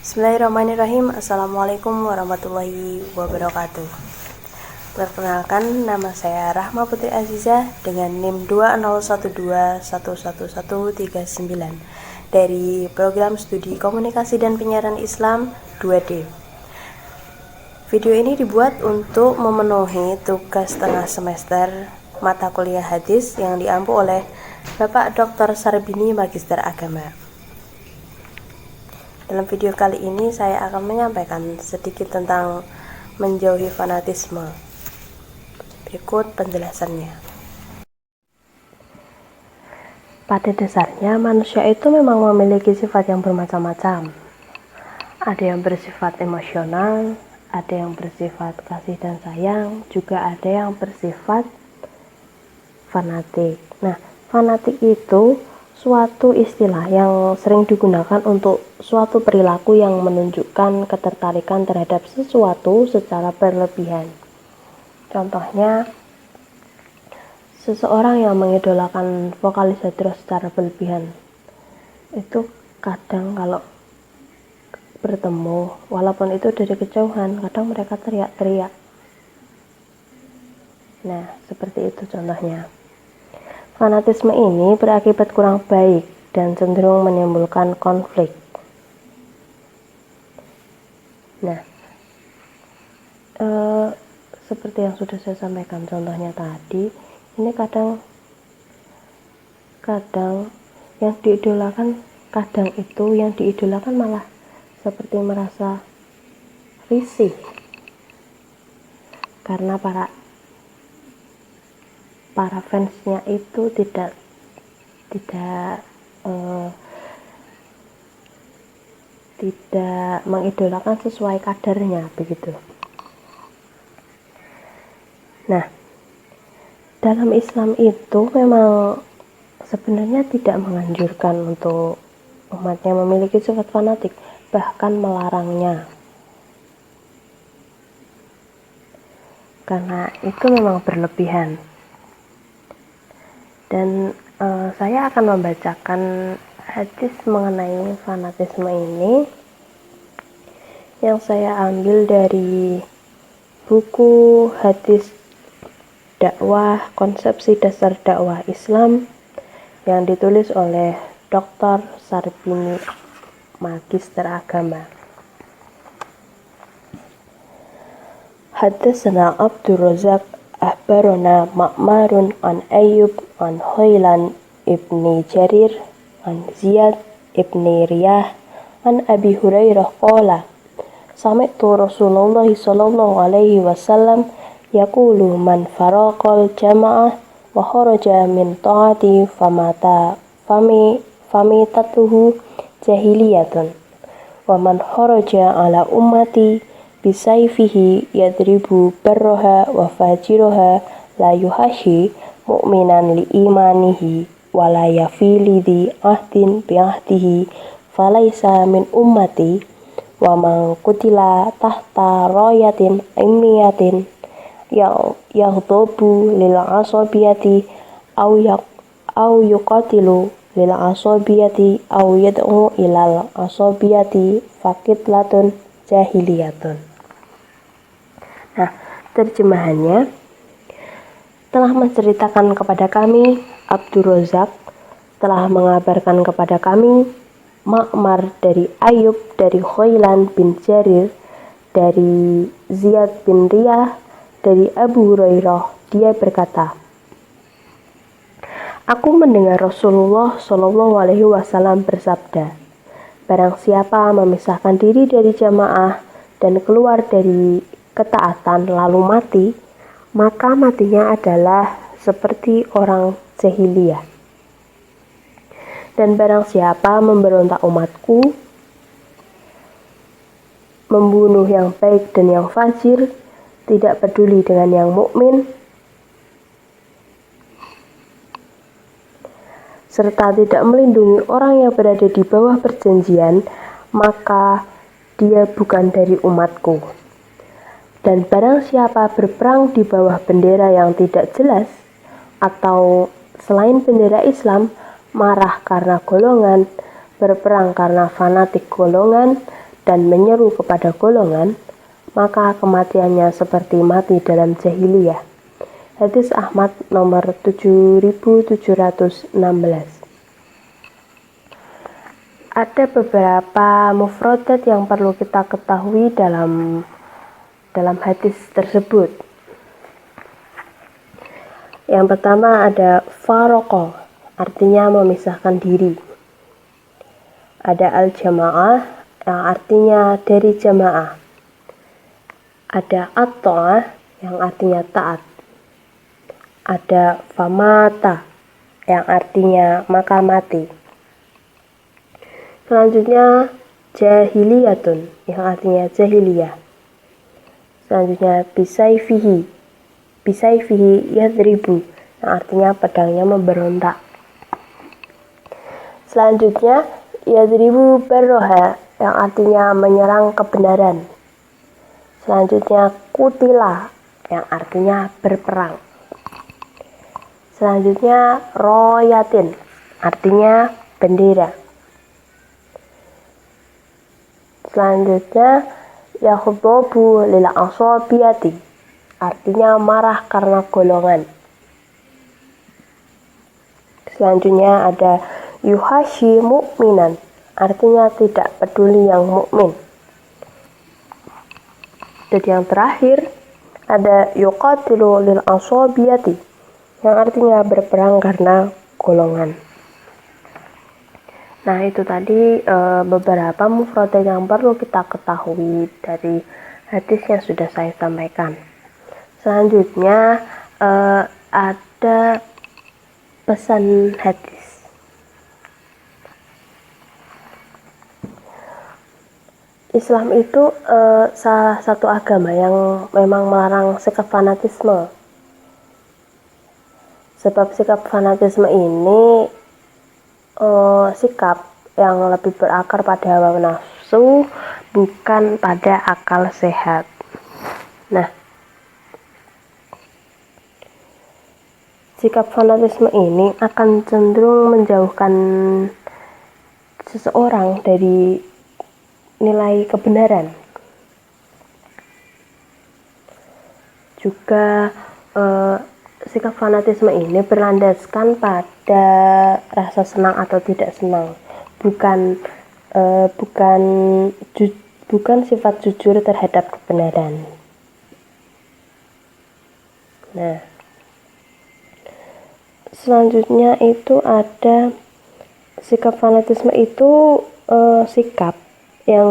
Bismillahirrahmanirrahim. Assalamualaikum warahmatullahi wabarakatuh. Perkenalkan, nama saya Rahma Putri Aziza dengan NIM 201211139 dari Program Studi Komunikasi dan Penyiaran Islam 2D. Video ini dibuat untuk memenuhi tugas tengah semester mata kuliah hadis yang diampu oleh Bapak Dr. Sarbini Magister Agama. Dalam video kali ini saya akan menyampaikan sedikit tentang menjauhi fanatisme. Berikut penjelasannya. Pada dasarnya manusia itu memang memiliki sifat yang bermacam-macam. Ada yang bersifat emosional, ada yang bersifat kasih dan sayang, juga ada yang bersifat fanatik. Nah, fanatik itu suatu istilah yang sering digunakan untuk suatu perilaku yang menunjukkan ketertarikan terhadap sesuatu secara berlebihan. Contohnya, seseorang yang mengidolakan vokalis Hadroh secara berlebihan. Itu kadang kalau bertemu, walaupun itu dari kejauhan, kadang mereka teriak-teriak. Nah, seperti itu contohnya. Fanatisme ini berakibat kurang baik dan cenderung menimbulkan konflik. Nah, seperti yang sudah saya sampaikan contohnya tadi, ini kadang yang diidolakan, kadang itu yang diidolakan malah seperti merasa risih karena para fansnya itu tidak mengidolakan sesuai kadarnya begitu. Nah, dalam Islam itu memang sebenarnya tidak menganjurkan untuk umatnya memiliki sifat fanatik, bahkan melarangnya. Karena itu memang berlebihan. Dan saya akan membacakan hadis mengenai fanatisme ini yang saya ambil dari buku Hadis Dakwah Konsepsi Dasar Dakwah Islam yang ditulis oleh Dr. Sarbini Magister Agama. Hadatsana Abdur Razak Ahbarona Ma'marun an Ayyub an Khailan ibni Jarir an Ziyad ibni Riyah an Abi Hurairah qala sami'tu Rasulullah sallallahu alaihi wasallam yaqulu man faraqal jama'ah wa kharaja min ta'ati famitatuhu jahiliyatun wa man kharaja ala ummati bisayfihi yadribu barroha wa fajiroha la yuhashi mu'minan li imanihi wa la yafili di ahdin bi ahdihi falaysa min ummati wa man kutila tahta royatin imiyatin yaghdobu lil asabiyati au yuqatilu lil asabiyati au yad'u ilal asabiyati faqitlatun jahiliyatun. Nah, terjemahannya, telah menceritakan kepada kami Abdur Razak, telah mengabarkan kepada kami Ma'mar dari Ayub, dari Khailan bin Jarir, dari Ziyad bin Riyah, dari Abu Hurairah. Dia berkata, aku mendengar Rasulullah Shallallahu Alaihi Wasallam bersabda, barang siapa memisahkan diri dari jamaah dan keluar dari ketaatan lalu mati, maka matinya adalah seperti orang jahiliyah. Dan barang siapa memberontak umatku, membunuh yang baik dan yang fajir, tidak peduli dengan yang mukmin, serta tidak melindungi orang yang berada di bawah perjanjian, maka dia bukan dari umatku. Dan barang siapa berperang di bawah bendera yang tidak jelas atau selain bendera Islam, marah karena golongan, berperang karena fanatik golongan, dan menyeru kepada golongan, maka kematiannya seperti mati dalam jahiliyah. Hadis Ahmad nomor 7716. Ada beberapa mufradat yang perlu kita ketahui dalam hadis tersebut. Yang pertama ada faraqah, artinya memisahkan diri. Ada al-jamaah, yang artinya dari jamaah. Ada at-ta'ah, yang artinya taat. Ada famata, yang artinya maka mati. Selanjutnya jahiliyatun, yang artinya jahiliyah. Selanjutnya bisayfihi yadribu, yang artinya pedangnya memberontak. Selanjutnya yadribu barroha, yang artinya menyerang kebenaran. Selanjutnya kutila, yang artinya berperang. Selanjutnya royatin, artinya bendera. Selanjutnya yakhdobu lil asabiyati, artinya marah karena golongan. Selanjutnya ada yuhashi mu'minan, artinya tidak peduli yang mukmin. Dan yang terakhir ada yuqatilu lil asabiyati, yang artinya berperang karena golongan. Nah, itu tadi beberapa mufradat yang perlu kita ketahui dari hadis yang sudah saya sampaikan. Selanjutnya ada pesan hadis. Islam itu salah satu agama yang memang melarang sikap fanatisme. Sebab sikap fanatisme ini sikap yang lebih berakar pada hawa nafsu, bukan pada akal sehat. Nah, sikap fanatisme ini akan cenderung menjauhkan seseorang dari nilai kebenaran. Juga sikap fanatisme ini berlandaskan pada rasa senang atau tidak senang, bukan sifat jujur terhadap kebenaran. Nah, selanjutnya itu ada sikap fanatisme itu sikap yang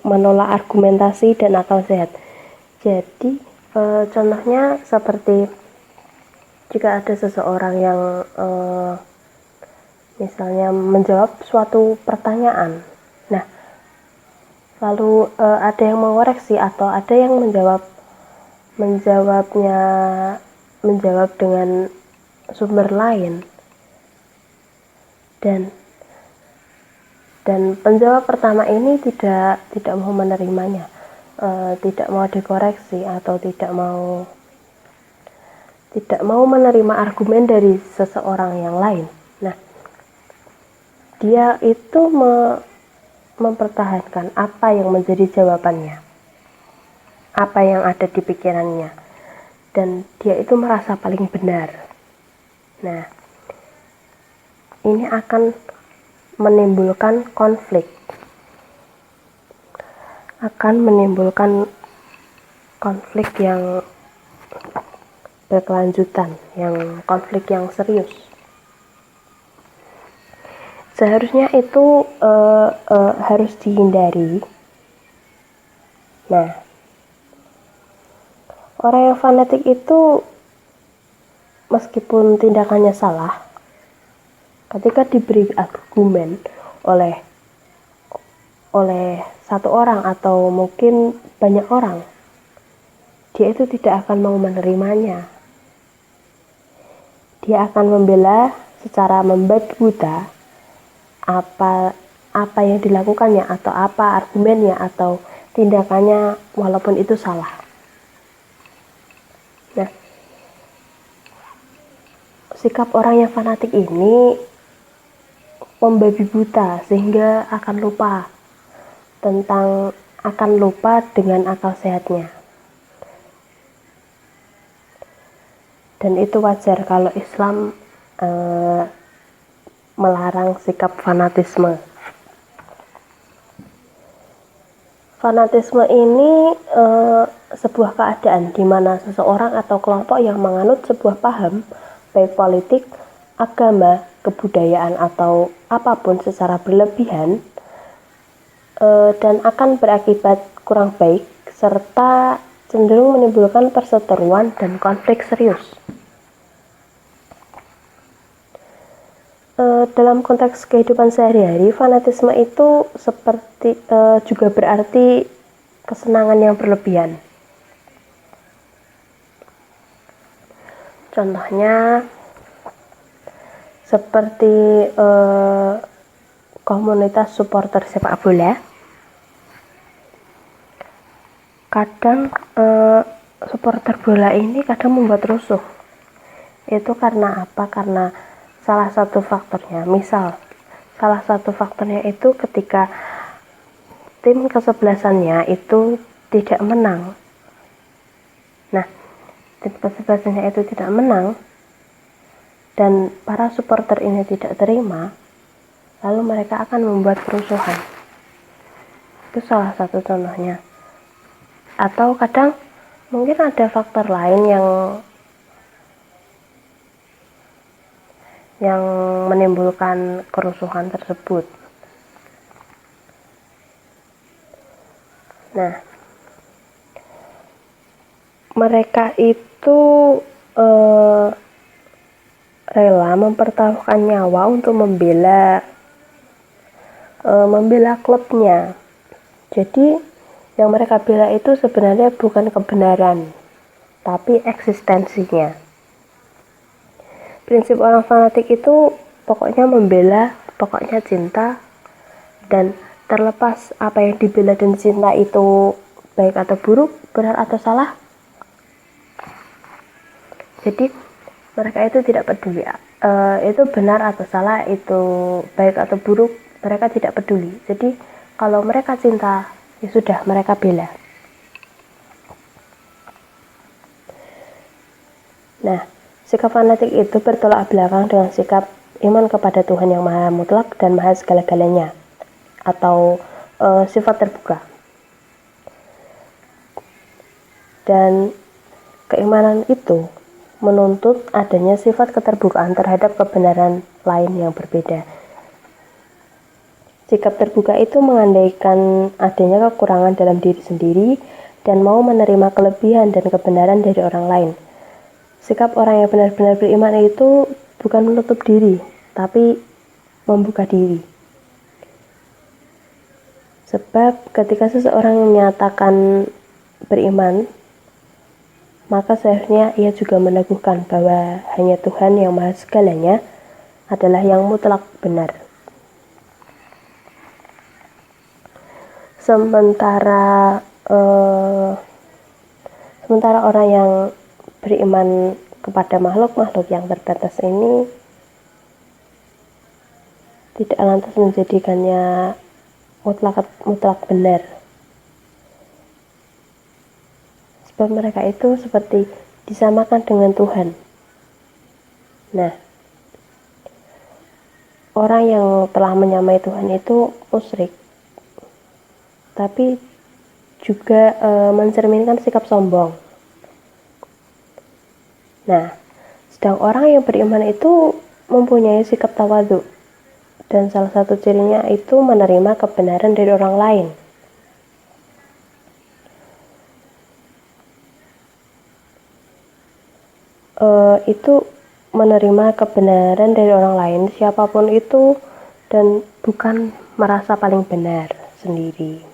menolak argumentasi dan akal sehat. Jadi contohnya seperti jika ada seseorang yang misalnya menjawab suatu pertanyaan, nah lalu ada yang mengoreksi atau ada yang menjawab dengan sumber lain, dan penjawab pertama ini tidak mau menerimanya, tidak mau dikoreksi atau tidak mau menerima argumen dari seseorang yang lain. Nah, dia itu mempertahankan apa yang menjadi jawabannya, apa yang ada di pikirannya, dan dia itu merasa paling benar. Nah, ini akan menimbulkan konflik yang berkelanjutan, konflik yang serius. Seharusnya itu harus dihindari. Nah, orang yang fanatik itu meskipun tindakannya salah, ketika diberi argumen oleh satu orang atau mungkin banyak orang, dia itu tidak akan mau menerimanya. Dia akan membela secara membabi buta apa yang dilakukannya atau apa argumennya atau tindakannya, walaupun itu salah. Nah, sikap orang yang fanatik ini membabi buta sehingga akan lupa tentang akan lupa dengan akal sehatnya. Dan itu wajar kalau Islam melarang sikap fanatisme. Fanatisme ini sebuah keadaan di mana seseorang atau kelompok yang menganut sebuah paham, baik politik, agama, kebudayaan, atau apapun secara berlebihan, dan akan berakibat kurang baik, serta cenderung menimbulkan perseteruan dan konflik serius. Dalam konteks kehidupan sehari-hari, fanatisme itu seperti juga berarti kesenangan yang berlebihan. Contohnya seperti komunitas supporter sepak bola. Kadang supporter bola ini kadang membuat rusuh. Itu karena apa? Karena salah satu faktornya itu ketika tim kesebelasannya itu tidak menang. Nah, tim kesebelasannya itu tidak menang dan para supporter ini tidak terima, lalu mereka akan membuat kerusuhan. Itu salah satu contohnya. Atau kadang mungkin ada faktor lain yang menimbulkan kerusuhan tersebut. Nah, mereka itu rela mempertaruhkan nyawa untuk membela klubnya. Jadi yang mereka bela itu sebenarnya bukan kebenaran, tapi eksistensinya. Prinsip orang fanatik itu pokoknya membela, pokoknya cinta, dan terlepas apa yang dibela dan cinta itu baik atau buruk, benar atau salah. Jadi mereka itu tidak peduli itu benar atau salah, itu baik atau buruk, mereka tidak peduli. Jadi kalau mereka cinta, ya sudah, mereka bela. Nah, sikap fanatik itu bertolak belakang dengan sikap iman kepada Tuhan yang maha mutlak dan maha segala-galanya, atau sifat terbuka. Dan keimanan itu menuntut adanya sifat keterbukaan terhadap kebenaran lain yang berbeda. Sikap terbuka itu mengandaikan adanya kekurangan dalam diri sendiri dan mau menerima kelebihan dan kebenaran dari orang lain. Sikap orang yang benar-benar beriman itu bukan menutup diri, tapi membuka diri. Sebab ketika seseorang menyatakan beriman, maka seharusnya ia juga meneguhkan bahwa hanya Tuhan yang maha segalanya adalah yang mutlak benar. Sementara orang yang beriman kepada makhluk-makhluk yang terbatas ini tidak lantas menjadikannya mutlak benar. Sebab mereka itu seperti disamakan dengan Tuhan. Nah, orang yang telah menyamai Tuhan itu musyrik, tapi juga mencerminkan sikap sombong. Nah, sedang orang yang beriman itu mempunyai sikap tawadhu, dan salah satu cirinya itu menerima kebenaran dari orang lain. Itu menerima kebenaran dari orang lain, siapapun itu, dan bukan merasa paling benar sendiri.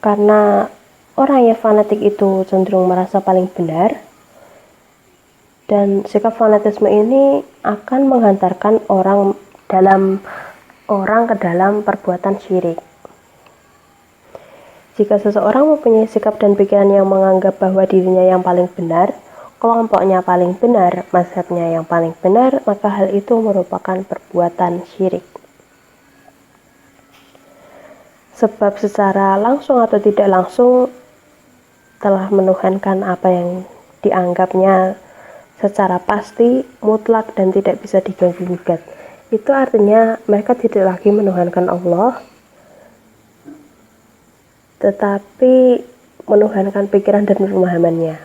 Karena orang yang fanatik itu cenderung merasa paling benar, dan sikap fanatisme ini akan menghantarkan orang ke dalam perbuatan syirik. Jika seseorang mempunyai sikap dan pikiran yang menganggap bahwa dirinya yang paling benar, kelompoknya paling benar, mazhabnya yang paling benar, maka hal itu merupakan perbuatan syirik. Sebab secara langsung atau tidak langsung telah menuhankan apa yang dianggapnya secara pasti, mutlak, dan tidak bisa diganggu-gugat. Itu artinya mereka tidak lagi menuhankan Allah, tetapi menuhankan pikiran dan pemahamannya.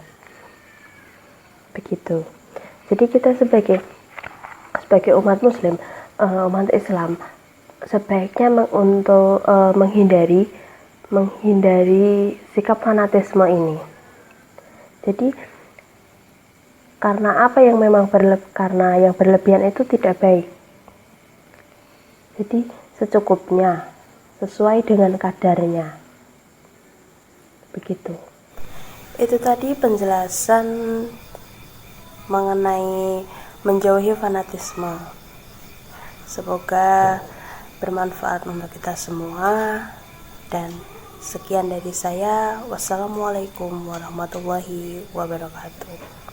Begitu. Jadi kita sebagai umat muslim, umat Islam, sebaiknya untuk menghindari sikap fanatisme ini. Jadi karena apa yang memang karena yang berlebihan itu tidak baik. Jadi secukupnya, sesuai dengan kadarnya. Begitu. Itu tadi penjelasan mengenai menjauhi fanatisme. Semoga bermanfaat untuk kita semua, dan sekian dari saya. Wassalamualaikum warahmatullahi wabarakatuh.